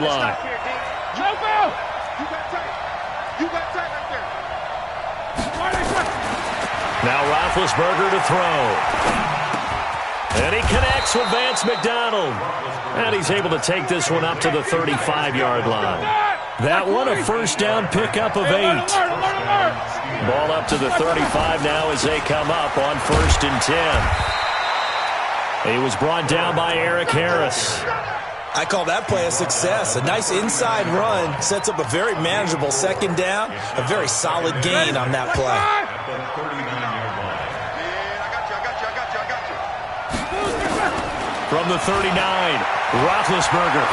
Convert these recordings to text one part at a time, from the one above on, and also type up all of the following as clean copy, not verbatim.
line. Jump out! You got tight. You got tight right there. Now Roethlisberger to throw. And he connects with Vance McDonald. And he's able to take this one up to the 35-yard line. That one a first down pickup of 8. Ball up to the 35 now as they come up on 1st and 10. He was brought down by Eric Harris. I call that play a success. A nice inside run sets up a very manageable second down. A very solid gain on that play. From the 39, Roethlisberger.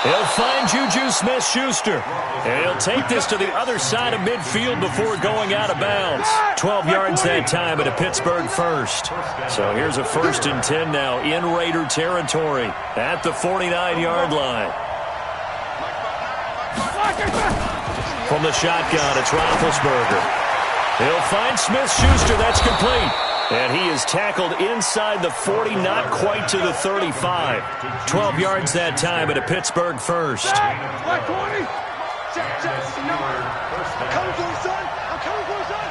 He'll find Juju Smith-Schuster. And he'll take this to the other side of midfield before going out of bounds. 12 yards that time at a Pittsburgh first. So here's a 1st and 10 now in Raider territory at the 49-yard line. From the shotgun, it's Roethlisberger. He'll find Smith-Schuster. That's complete. And he is tackled inside the 40, not quite to the 35. 12 yards that time at a Pittsburgh first. I'm coming for you, son. I'm coming for you, son.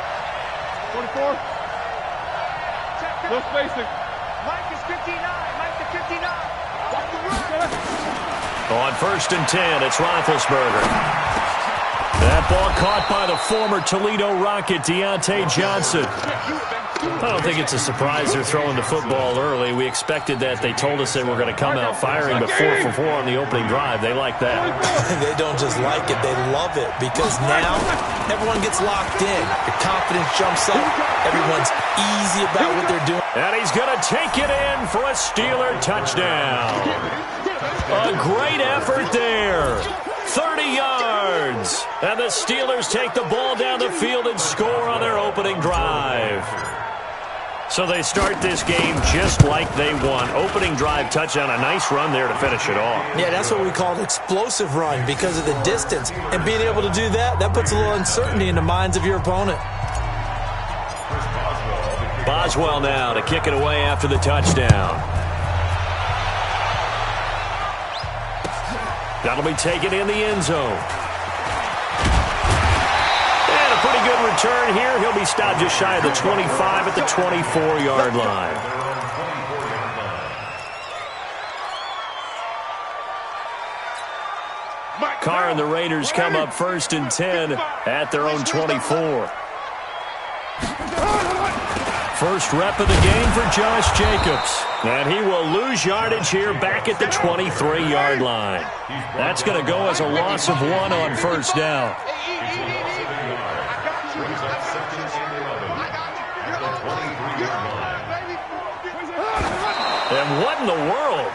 24. No spacing. Mike is 59. Mike is 59. Watch the run. On 1st and 10, it's Roethlisberger. That ball caught by the former Toledo Rocket, Deontay Johnson. I don't think it's a surprise they're throwing the football early. We expected that. They told us they were going to come out firing, but 4 for 4 on the opening drive. They like that. They don't just like it, they love it, because now everyone gets locked in. Your confidence jumps up. Everyone's easy about what they're doing. And he's going to take it in for a Steeler touchdown. A great effort there. 30 yards. And the Steelers take the ball down the field and score on their opening drive. So they start this game just like they won. Opening drive touchdown, a nice run there to finish it off. Yeah, that's what we call an explosive run because of the distance. And being able to do that, that puts a little uncertainty in the minds of your opponent. Boswell now to kick it away after the touchdown. That'll be taken in the end zone. And a pretty good return here. He'll be stopped just shy of the 25 at the 24-yard line. Carr and the Raiders come up 1st and 10 at their own 24. First rep of the game for Josh Jacobs. And he will lose yardage here back at the 23-yard line. That's going to go as a loss of 1 on 1st down. And what in the world?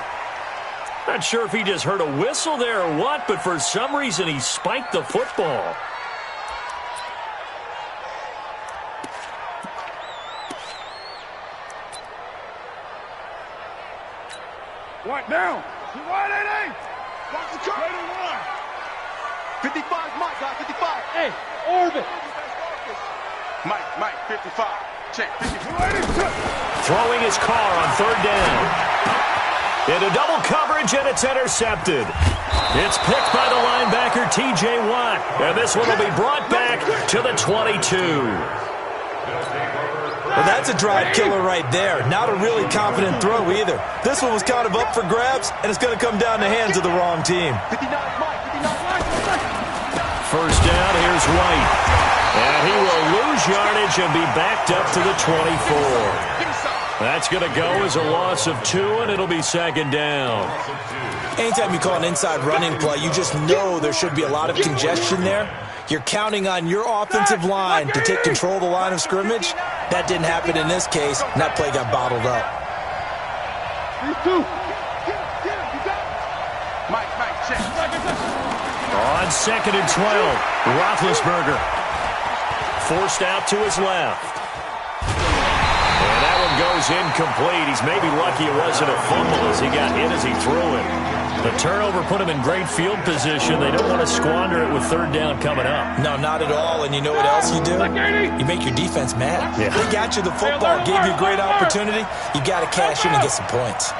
Not sure if he just heard a whistle there or what, but for some reason he spiked the football. What down? Wide 88. Watch the car. 55 Mike, guys, 55. Hey, orbit. Mike, 55. Check, 55. Throwing his car on 3rd down. Into double coverage, and it's intercepted. It's picked by the linebacker, T.J. Watt. And this one will be brought back to the 22. Well, that's a drive killer right there. Not a really confident throw either. This one was kind of up for grabs, and it's going to come down the hands of the wrong team. 59 Mike, 59 Mike. First down, here's White. And he will lose yardage and be backed up to the 24. That's going to go as a loss of 2, and it'll be 2nd down. Anytime you call an inside running play, you just know there should be a lot of congestion there. You're counting on your offensive line to take control of the line of scrimmage. That didn't happen in this case, and that play got bottled up. On 2nd and 12, Roethlisberger forced out to his left. And that one goes incomplete. He's maybe lucky it wasn't a fumble as he got hit as he threw it. The turnover put him in great field position. They don't want to squander it with 3rd down coming up. No, not at all. And you know what else you do? You make your defense mad. Yeah. They got you the football, gave you a great opportunity. You got to cash in and get some points.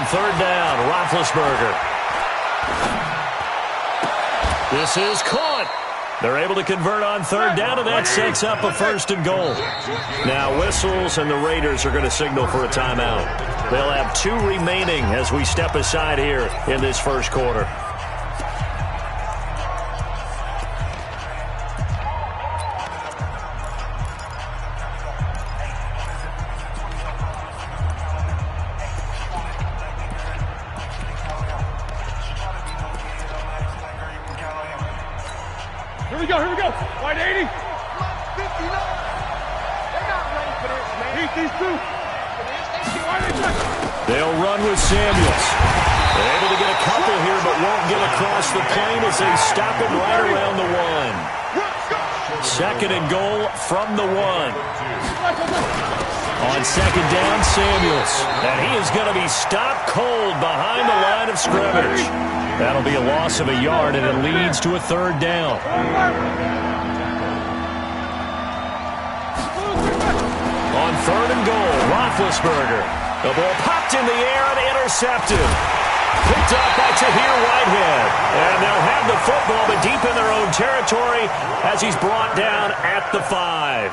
third down. Roethlisberger. This is caught. They're able to convert on third down, and that sets up a first and goal. Now whistles, and the Raiders are going to signal for a timeout. They'll have 2 remaining as we step aside here in this first quarter. Here we go. White 80. 59. They're not ready for this, man. Heat these two. They'll run with Samuels. They're able to get a couple here, but won't get across the plane as they stop it right around the 1. Second and goal from the 1. On second down, Samuels. And he is going to be stopped cold behind the line of scrimmage. That'll be a loss of a yard, and it leads to a third down. On third and goal, Roethlisberger. The ball popped in the air and intercepted. Picked up by Tahir Whitehead. And they'll have the football, but deep in their own territory as he's brought down at the 5.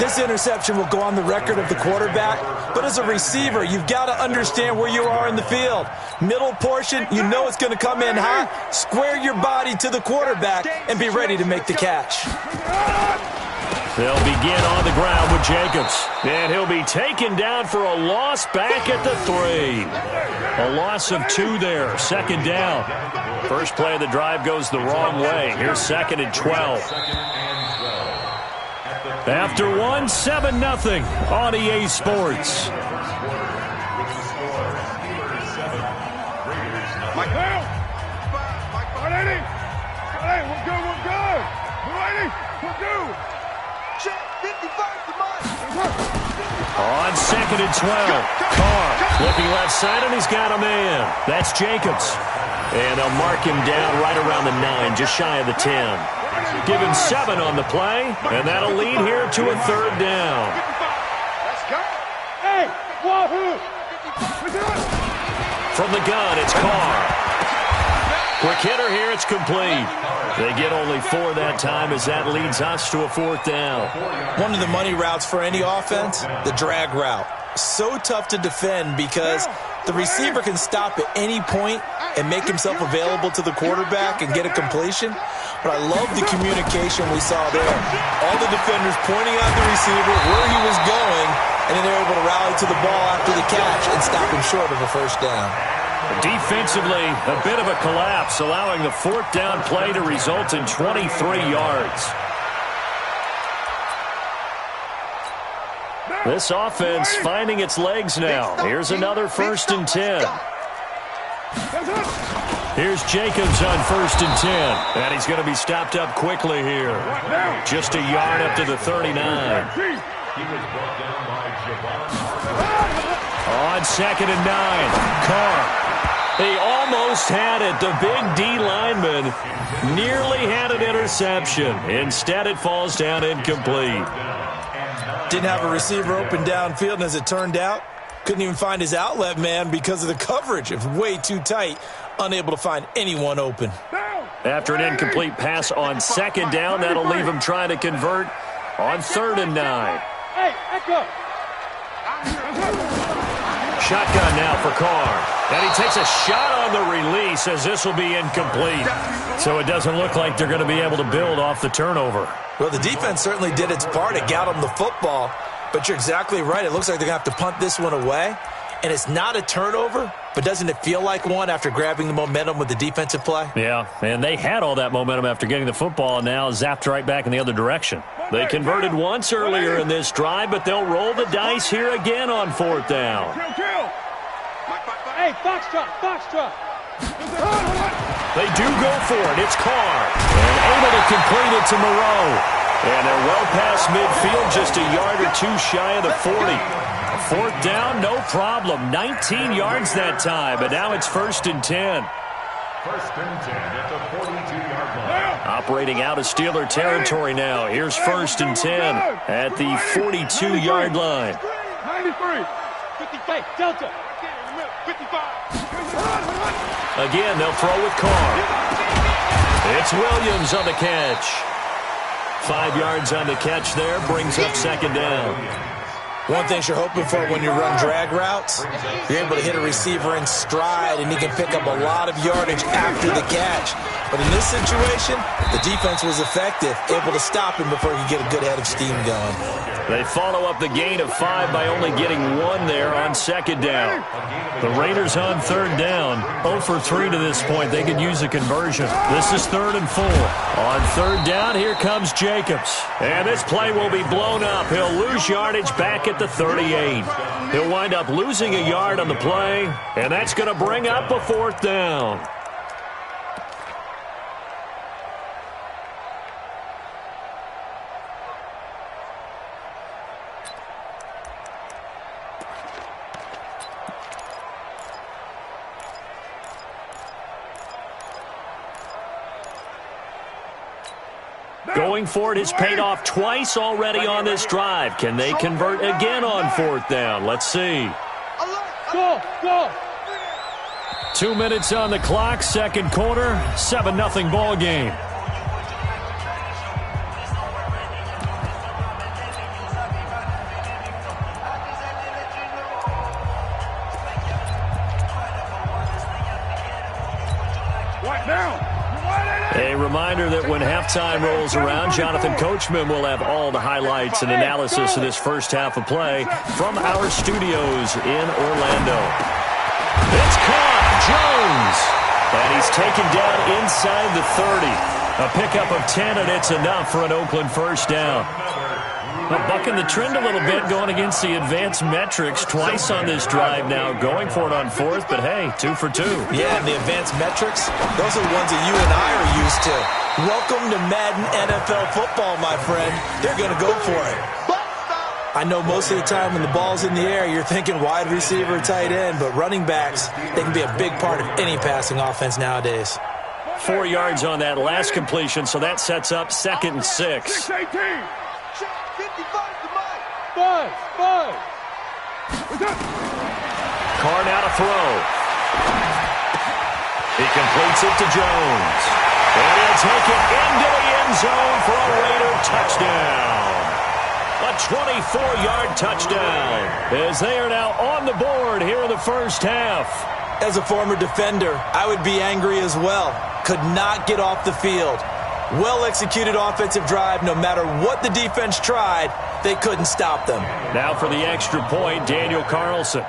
This interception will go on the record of the quarterback, but as a receiver, you've got to understand where you are in the field. Middle portion, you know it's going to come in hot. Square your body to the quarterback and be ready to make the catch. They'll begin on the ground with Jacobs. And he'll be taken down for a loss back at the 3. A loss of 2 there, second down. First play of the drive goes the wrong way. Here's second and 12. After 1, 7-0 on EA Sports. Mike Bell. Mike 180. 180. We're good. 180. We're good. Check 55 to Mike. On second and 12. Carr looking left side, and he's got a man. That's Jacobs. And they'll mark him down right around the 9, just shy of the 10. Give him 7 on the play, and that'll lead here to a third down. Let's go. Hey, wahoo. From the gun, it's Carr. Quick hitter here, it's complete. They get only 4 that time as that leads us to a fourth down. One of the money routes for any offense, the drag route. So tough to defend because the receiver can stop at any point and make himself available to the quarterback and get a completion. But I love the communication we saw there. All the defenders pointing out the receiver, where he was going, and then they're able to rally to the ball after the catch and stop him short of a first down. Defensively, a bit of a collapse, allowing the fourth down play to result in 23 yards. This offense finding its legs now. Here's another first and 10. Here's Jacobs on first and 10. And he's going to be stopped up quickly here. Just a yard up to the 39. On second and 9. Carr. He almost had it. The big D lineman nearly had an interception. Instead, it falls down incomplete. Didn't have a receiver open downfield, and as it turned out, couldn't even find his outlet man because of the coverage. It was way too tight, unable to find anyone open. After an incomplete pass on second down, that'll leave him trying to convert on third and 9. Hey, echo. Shotgun now for Carr. And he takes a shot on the release as this will be incomplete. So it doesn't look like they're going to be able to build off the turnover. Well, the defense certainly did its part. It got them the football. But you're exactly right. It looks like they're going to have to punt this one away. And it's not a turnover, but doesn't it feel like one after grabbing the momentum with the defensive play? Yeah, and they had all that momentum after getting the football and now zapped right back in the other direction. They converted once earlier in this drive, but they'll roll the dice here again on fourth down. Kill. Hey, Foxtrot. They do go for it. It's Carr. And able to complete it to Moreau. And they're well past midfield, just a yard or two shy of the 40. Fourth down, no problem. 19 yards that time, but now it's first and 10. First and 10 at the 42-yard line. Operating out of Steeler territory now. Here's first and 10 at the 42-yard line. 93. 50, Delta. Again, they'll throw with Carr. It's Williams on the catch. 5 yards on the catch there, brings up second down. One thing you're hoping for when you run drag routes, you're able to hit a receiver in stride, and he can pick up a lot of yardage after the catch. But in this situation, the defense was effective, able to stop him before he could get a good head of steam going. They follow up the gain of 5 by only getting 1 there on second down. The Raiders on third down, 0 for 3 to this point. They could use a conversion. This is 3rd and 4. On third down, here comes Jacobs. And this play will be blown up. He'll lose yardage back at the 38. He'll wind up losing a yard on the play, and that's going to bring up a 4th down. Going for it has paid off twice already on this drive. Can they convert again on 4th down? Let's see. 2 minutes on the clock, second quarter, 7-0 ball game. A reminder that when halftime rolls around, Jonathan Coachman will have all the highlights and analysis of this first half of play from our studios in Orlando. It's caught, Jones, and he's taken down inside the 30. A pickup of 10, and it's enough for an Oakland first down. Well, bucking the trend a little bit, going against the advanced metrics twice on this drive now, going for it on 4th, but hey, 2 for 2. Yeah, and the advanced metrics, those are the ones that you and I are used to. Welcome to Madden NFL football, my friend. They're going to go for it. I know most of the time when the ball's in the air, you're thinking wide receiver, tight end, but running backs, they can be a big part of any passing offense nowadays. 4 yards on that last completion, so that sets up 2nd and 6. Carr now to throw. He completes it to Jones. And he'll take it into the end zone for a Raider touchdown. A 24-yard touchdown as they are now on the board here in the first half. As a former defender, I would be angry as well. Could not get off the field. Well-executed offensive drive. No matter what the defense tried, they couldn't stop them. Now for the extra point, Daniel Carlson.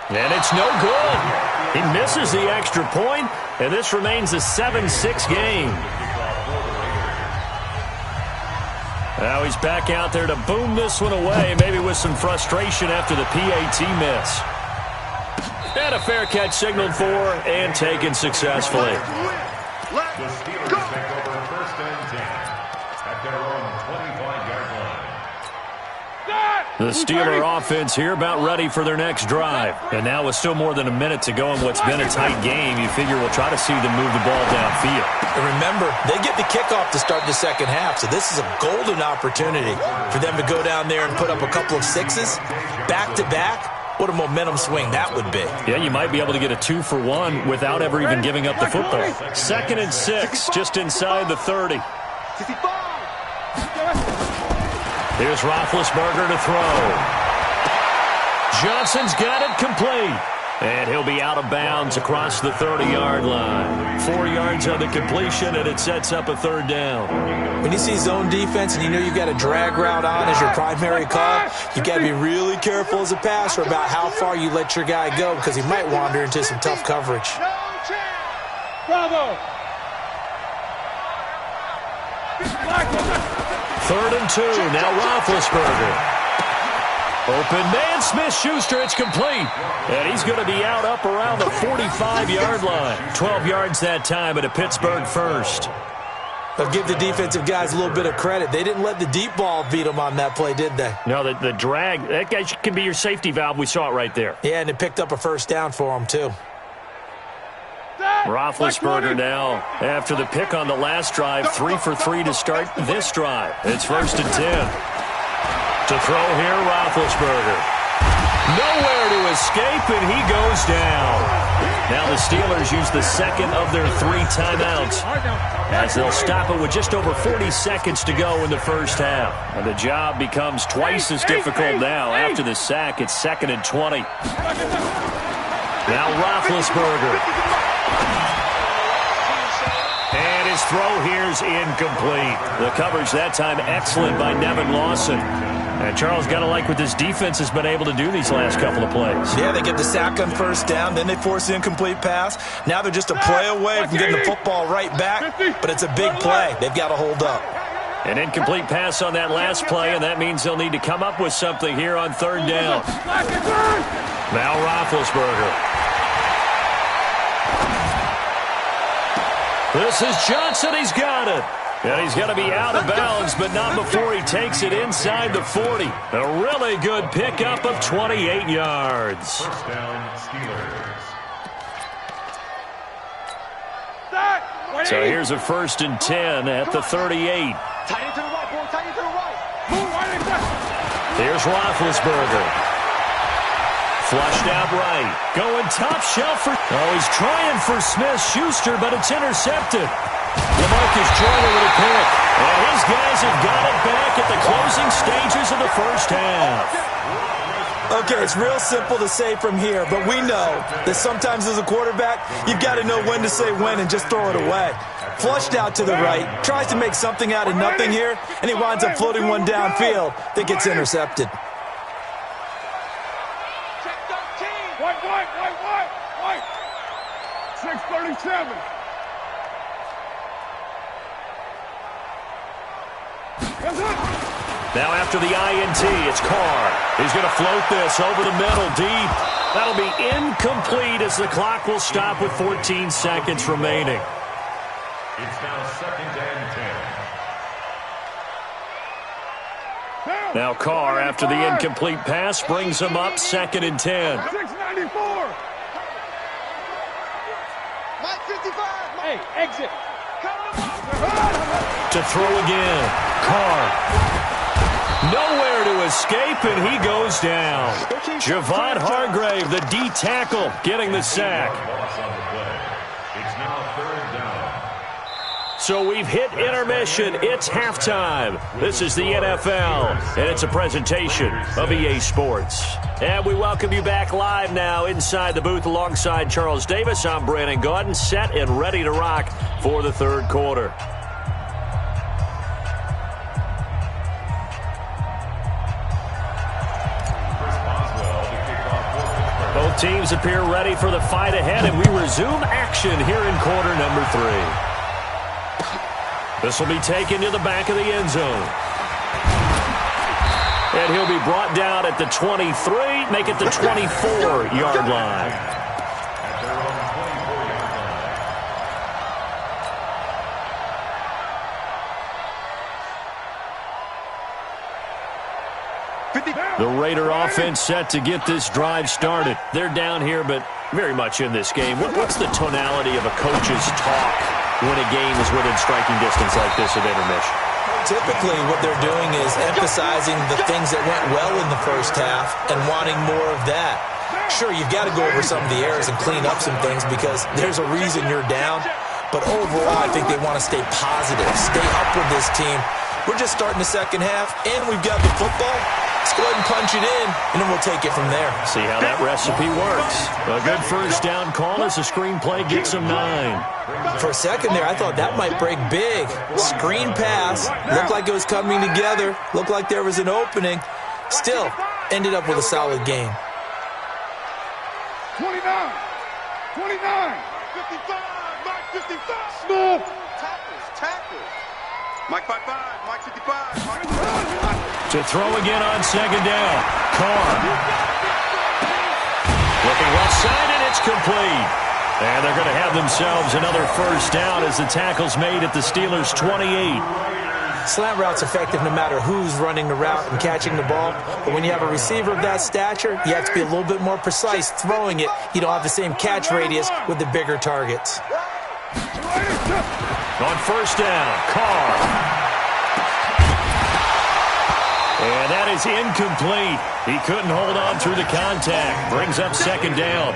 And it's no good. He misses the extra point, and this remains a 7-6 game. Now he's back out there to boom this one away, maybe with some frustration after the PAT miss. And a fair catch signaled for and taken successfully. The Steelers take over 1st and 10 at their own 25-yard line. The Steeler offense here about ready for their next drive. And now with still more than a minute to go in what's been a tight game, you figure we'll try to see them move the ball downfield. And remember, they get the kickoff to start the second half, so this is a golden opportunity for them to go down there and put up a couple of 6s back-to-back. What a momentum swing that would be. Yeah, you might be able to get a 2 for 1 without ever even giving up the football. 2nd and 6, just inside the 30. Here's Roethlisberger to throw. Johnson's got it complete. And he'll be out of bounds across the 30-yard line. 4 yards on the completion, and it sets up a 3rd down. When you see zone defense and you know you've got a drag route on as your primary call, you've got to be really careful as a passer about how far you let your guy go because he might wander into some tough coverage. Bravo! 3rd and 2, now Roethlisberger. Open man, Smith-Schuster, it's complete. And he's going to be out up around the 45-yard line. 12 yards that time at a Pittsburgh first. They'll give the defensive guys a little bit of credit. They didn't let the deep ball beat them on that play, did they? No, the drag, that guy can be your safety valve. We saw it right there. Yeah, and it picked up a first down for them, too. Roethlisberger now, after the pick on the last drive, 3 for 3 to start this drive. It's 1st and 10. To throw here, Roethlisberger. Nowhere to escape, and he goes down. Now the Steelers use the second of their 3 timeouts as they'll stop it with just over 40 seconds to go in the first half. And the job becomes twice as difficult now. After the sack, it's 2nd and 20. Now Roethlisberger. And his throw here's incomplete. The coverage that time excellent by Nevin Lawson. And Charles, got to like what this defense has been able to do these last couple of plays. Yeah, they get the sack on first down, then they force the incomplete pass. Now they're just a play away from getting the football right back, but it's a big play. They've got to hold up. An incomplete pass on that last play, and that means they'll need to come up with something here on 3rd down. Now Roethlisberger. This is Johnson. He's got it. And he's going to be out of bounds, but not before he takes it inside the 40. A really good pickup of 28 yards. First down, Steelers. So here's a 1st and 10 at the 38. Here's Roethlisberger. Flushed out right. Going top shelf for... Oh, he's trying for Smith-Schuster, but it's intercepted. LaMarcus Joyner with a pick. And his guys have got it back at the closing stages of the first half. Okay, it's real simple to say from here, but we know that sometimes as a quarterback, you've got to know when to say when and just throw it away. Flushed out to the right, tries to make something out of nothing here, and he winds up floating one downfield that gets intercepted. White. 637. Now after the INT, it's Carr. He's going to float this over the middle deep. That'll be incomplete as the clock will stop with 14 seconds remaining. It's now 2nd and 10. Now Carr, after the incomplete pass, brings him up 2nd and 10. 694. Mike 55. Hey, exit. To throw again. Carr. Nowhere to escape, and he goes down. Javon Hargrave, the D tackle, getting the sack. It's now 3rd down. So we've hit intermission. It's halftime. This is the NFL, and it's a presentation of EA Sports. And we welcome you back live now inside the booth alongside Charles Davis. I'm Brandon Gaudin, set and ready to rock for the 3rd quarter. Both teams appear ready for the fight ahead, and we resume action here in quarter number 3. This will be taken to the back of the end zone. And he'll be brought down at the 23, make it the 24-yard line. At their own 24-yard line. The Raider offense set to get this drive started. They're down here, but very much in this game. What's the tonality of a coach's talk when a game is within striking distance like this at intermission? Typically, what they're doing is emphasizing the things that went well in the first half and wanting more of that. Sure, you've got to go over some of the errors and clean up some things because there's a reason you're down. But overall, I think they want to stay positive, stay up with this team. We're just starting the second half, and we've got the football. Let's go ahead and punch it in, and then we'll take it from there. See how that recipe works. A good first down call as the screenplay gets him 9. For a second there, I thought that might break big. Screen pass. Looked like it was coming together. Looked like there was an opening. Still, ended up with a solid game. 29. 59. 55. Mike 55. Smith. Tackles. Mike 55. Mike 55. Mike 55. To throw again on second down. Carr. Looking left side, and it's complete. And they're going to have themselves another first down as the tackle's made at the Steelers' 28. Slant route's effective no matter who's running the route and catching the ball. But when you have a receiver of that stature, you have to be a little bit more precise throwing it. You don't have the same catch radius with the bigger targets. On first down, Carr. And that is incomplete. He couldn't hold on through the contact. Brings up second down.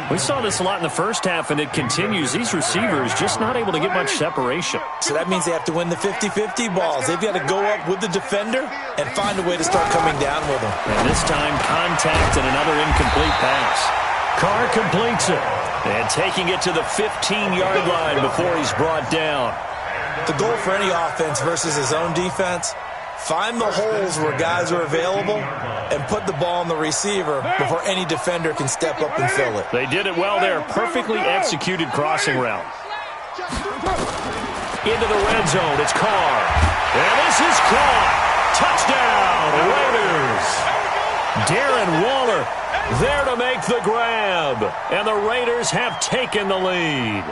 We saw this a lot in the first half, and it continues. These receivers just not able to get much separation. So that means they have to win the 50-50 balls. They've got to go up with the defender and find a way to start coming down with them. And this time, contact and another incomplete pass. Carr completes it. And taking it to the 15-yard line before he's brought down. The goal for any offense versus his own defense, find the holes where guys are available and put the ball on the receiver before any defender can step up and fill it. They did it well there. Perfectly executed crossing route. Into the red zone. It's Carr. And this is caught. Touchdown, Raiders. Darren Waller there to make the grab. And the Raiders have taken the lead.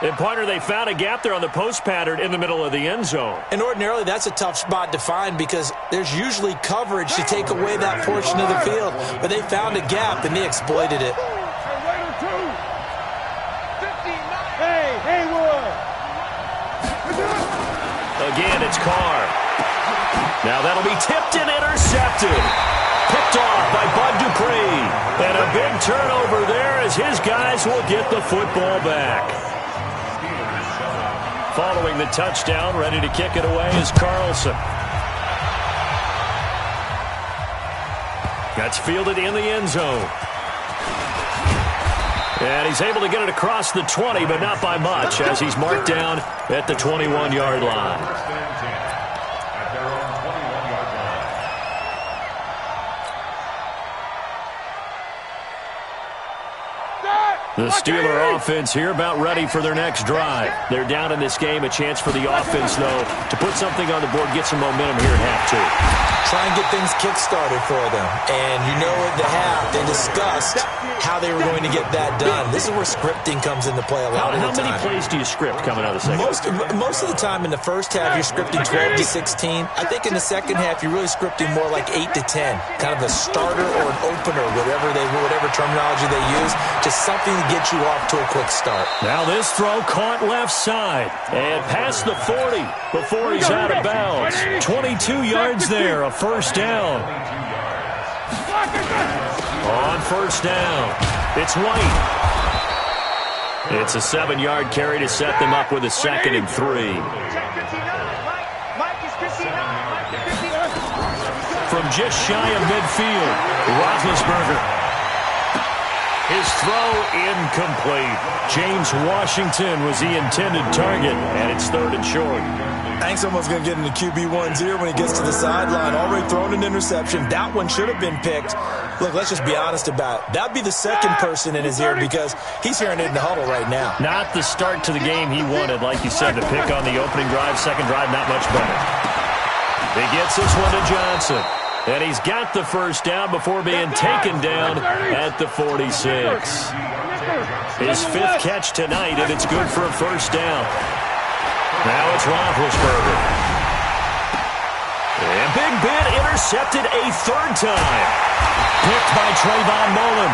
And, partner, they found a gap there on the post pattern in the middle of the end zone. And ordinarily, that's a tough spot to find because there's usually coverage to take away that portion of the field. But they found a gap, and they exploited it. Again, it's Carr. Now that'll be tipped and intercepted. Picked off by Bud Dupree. And a big turnover there as his guys will get the football back. Following the touchdown, ready to kick it away is Carlson. That's fielded in the end zone. And he's able to get it across the 20, but not by much, as he's marked down at the 21-yard line. The Steeler offense here about ready for their next drive. They're down in this game. A chance for the offense, though, to put something on the board, get some momentum here at half two. Try and get things kick-started for them. And you know at the half, they discussed how they were going to get that done. This is where scripting comes into play a lot of the time. How many plays do you script coming out of the second half? Most of the time in the first half, you're scripting 12 to 16. I think in the second half, you're really scripting more like 8 to 10. Kind of a starter or an opener, whatever terminology they use. Just something to get you off to a quick start. Now this throw caught left side and past the 40 before he's out of bounds. 22 yards there, a first down. On first down, it's White. It's a 7-yard carry to set them up with a 2nd and 3. From just shy of midfield, Roethlisberger. His throw incomplete. James Washington was the intended target, and it's 3rd and short. Hank's almost going to get into QB1's ear when he gets to the sideline. Already thrown an interception. That one should have been picked. Look, let's just be honest about it. That'd be the second person in his ear because he's hearing it in the huddle right now. Not the start to the game he wanted, like you said, to pick on the opening drive. Second drive, not much better. He gets this one to Johnson. And he's got the first down before being taken down at the 46. His 5th catch tonight, and it's good for a first down. Now it's Roethlisberger. And Big Ben intercepted a 3rd time. Picked by Trayvon Mullen.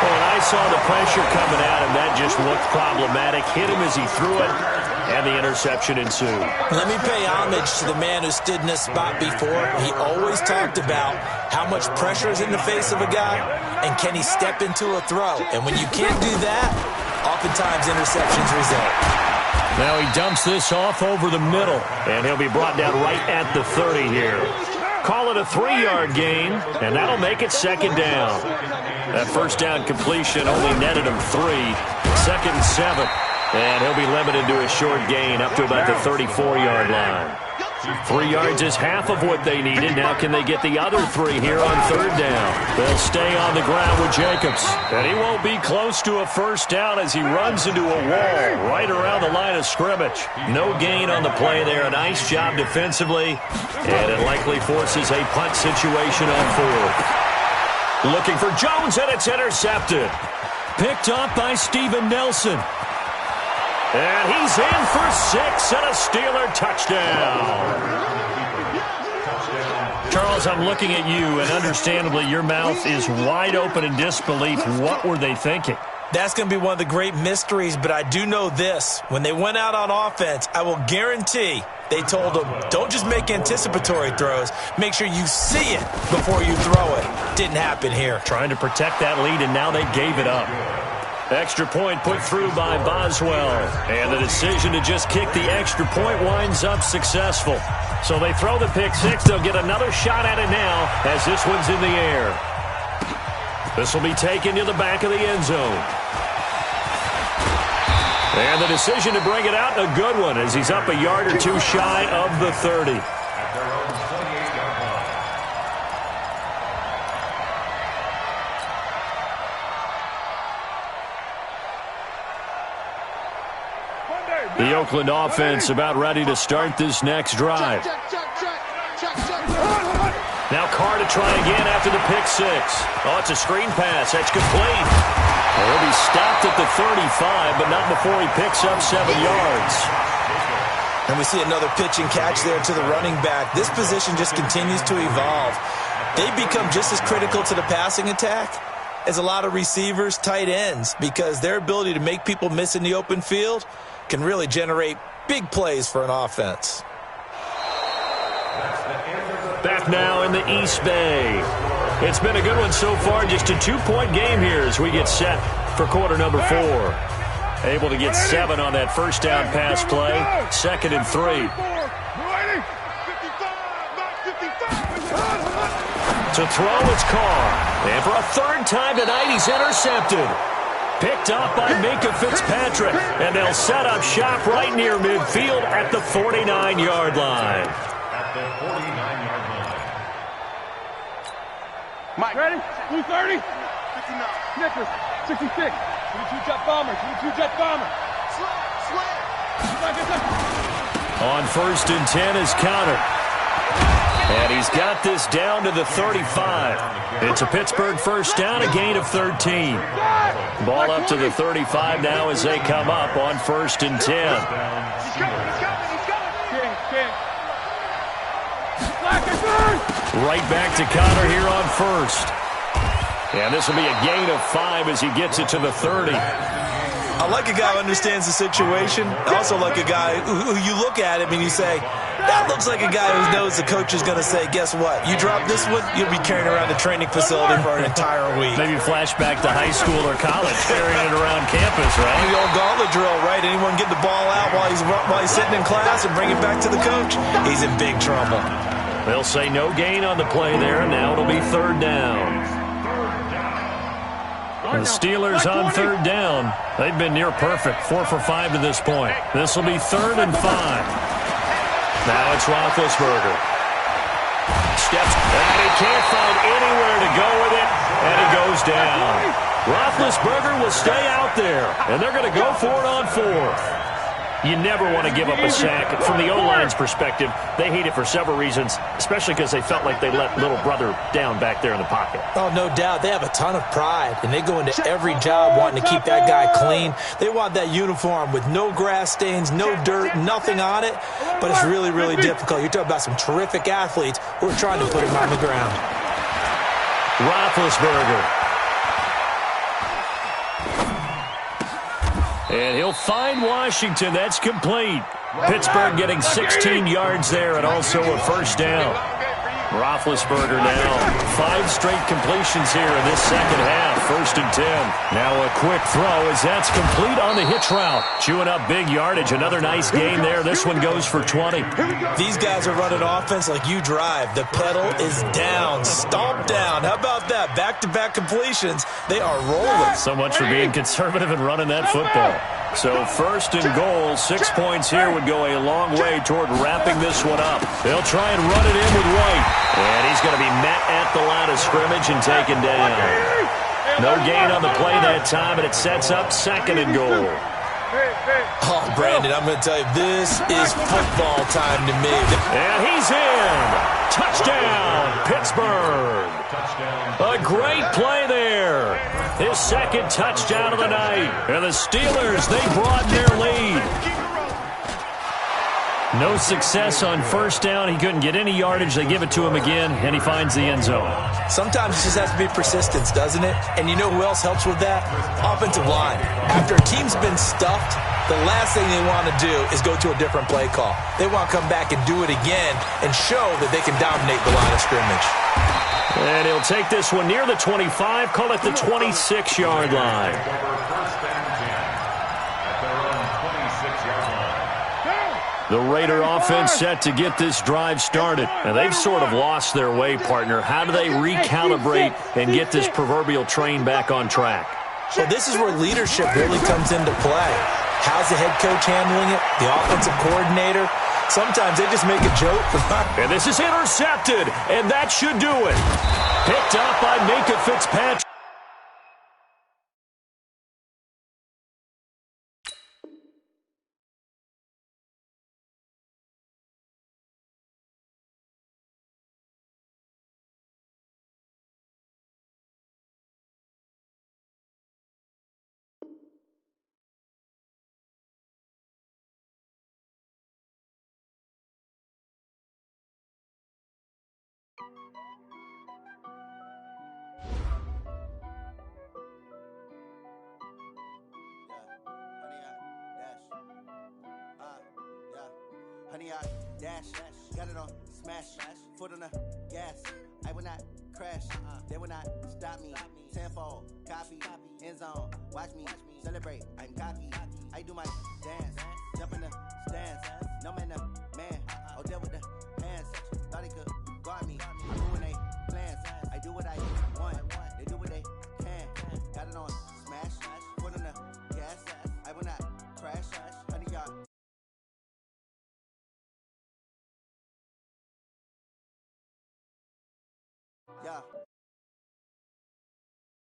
When I saw the pressure coming at him, that just looked problematic. Hit him as he threw it, and the interception ensued. Let me pay homage to the man who stood in this spot before. He always talked about how much pressure is in the face of a guy, and can he step into a throw. And when you can't do that, oftentimes interceptions result. Now he dumps this off over the middle, and he'll be brought down right at the 30 here. Call it a 3-yard gain, and that'll make it 2nd down. That first down completion only netted him 3. 2nd and 7. And he'll be limited to a short gain up to about the 34-yard line. 3 yards is half of what they needed. Now can they get the other 3 here on 3rd down? They'll stay on the ground with Jacobs. And he won't be close to a first down as he runs into a wall right around the line of scrimmage. No gain on the play there. A nice job defensively. And it likely forces a punt situation on 4th. Looking for Jones, and it's intercepted. Picked off by Steven Nelson. And he's in for 6 and a Steeler touchdown. Charles, I'm looking at you, and understandably your mouth is wide open in disbelief. What were they thinking? That's going to be one of the great mysteries, but I do know this. When they went out on offense, I will guarantee They told him, don't just make anticipatory throws. Make sure you see it before you throw it. Didn't happen here. Trying to protect that lead, and now they gave it up. Extra point put through by Boswell. And the decision to just kick the extra point winds up successful. So they throw the pick six. They'll get another shot at it now as this one's in the air. This will be taken to the back of the end zone. And the decision to bring it out, a good one, as he's up a yard or two shy of the 30. The Oakland offense about ready to start this next drive. Now Carr to try again after the pick six. Oh, it's a screen pass. That's complete. He'll be stopped at the 35, but not before he picks up 7 yards. And we see another pitch and catch there to the running back. This position just continues to evolve. They become just as critical to the passing attack as a lot of receivers, tight ends, because their ability to make people miss in the open field can really generate big plays for an offense. Back now in the East Bay. It's been a good one so far. Just a 2-point game here as we get set for quarter number 4. Able to get 7 on that first down pass play. 2nd and 3. To throw, it's Carr. And for a 3rd time tonight, he's intercepted. Picked up by Minka Fitzpatrick. And they'll set up shop right near midfield at the 49-yard line. At the 49-yard line. Mike, ready? Blue 30. 59. Snickers, 66. 22 jet bomber. 22 jet bomber. On 1st and 10 is counter. And he's got this down to the 35. It's a Pittsburgh first down, a gain of 13. Ball up to the 35 now as they come up on 1st and 10. He's coming. Right back to Connor here on 1st. And this will be a gain of 5 as he gets it to the 30. I like a guy who understands the situation. I also like a guy who you look at him and you say, that looks like a guy who knows the coach is going to say, guess what? You drop this one, you'll be carrying around the training facility for an entire week. Maybe flashback to high school or college, carrying it around campus, right? The old gauntlet drill, right? Anyone get the ball out while he's sitting in class and bring it back to the coach? He's in big trouble. They'll say no gain on the play there, and now it'll be 3rd down. The Steelers on 3rd down. They've been near perfect, 4 for 5 to this point. This will be 3rd and 5. Now it's Roethlisberger. Steps, and he can't find anywhere to go with it, and he goes down. Roethlisberger will stay out there, and they're going to go for it on 4th. You never want to give up a sack. From the O-line's perspective, they hate it for several reasons, especially because they felt like they let little brother down back there in the pocket. Oh, no doubt. They have a ton of pride, and they go into every job wanting to keep that guy clean. They want that uniform with no grass stains, no dirt, nothing on it, but it's really, really difficult. You're talking about some terrific athletes who are trying to put him on the ground. Roethlisberger. And he'll find Washington. That's complete. Pittsburgh getting 16 yards there and also a first down. Roethlisberger now 5 straight completions here in this second half. 1st and 10. Now a quick throw as that's complete on the hitch route. Chewing up big yardage. Another nice gain there. This one goes for 20. These guys are running offense like you drive. The pedal is down. Stomp down. How about that? Back-to-back completions. They are rolling. So much for being conservative and running that football. So 1st and goal, 6 points here would go a long way toward wrapping this one up. They'll try and run it in with White. And he's going to be met at the line of scrimmage and taken down. No gain on the play that time, and it sets up 2nd and goal. Oh, Brandon, I'm going to tell you, this is football time to me. And he's in. Touchdown, Pittsburgh. A great play there. His 2nd touchdown of the night. And the Steelers, they broaden their lead. No success on 1st down. He couldn't get any yardage. They give it to him again, and he finds the end zone. Sometimes it just has to be persistence, doesn't it? And you know who else helps with that? Offensive line. After a team's been stuffed, the last thing they want to do is go to a different play call. They want to come back and do it again and show that they can dominate the line of scrimmage. And he'll take this one near the 25, call it the 26-yard line. The Raider offense set to get this drive started. And they've sort of lost their way, partner. How do they recalibrate and get this proverbial train back on track? Well, this is where leadership really comes into play. How's the head coach handling it? The offensive coordinator? Sometimes they just make a joke. And this is intercepted, and that should do it. Picked up by Minkah Fitzpatrick. Honey, I dash, got it on smash, foot on the gas. I will not crash, they will not stop me. Tenfold, copy, end zone, watch me celebrate. I'm cocky, I do my dance.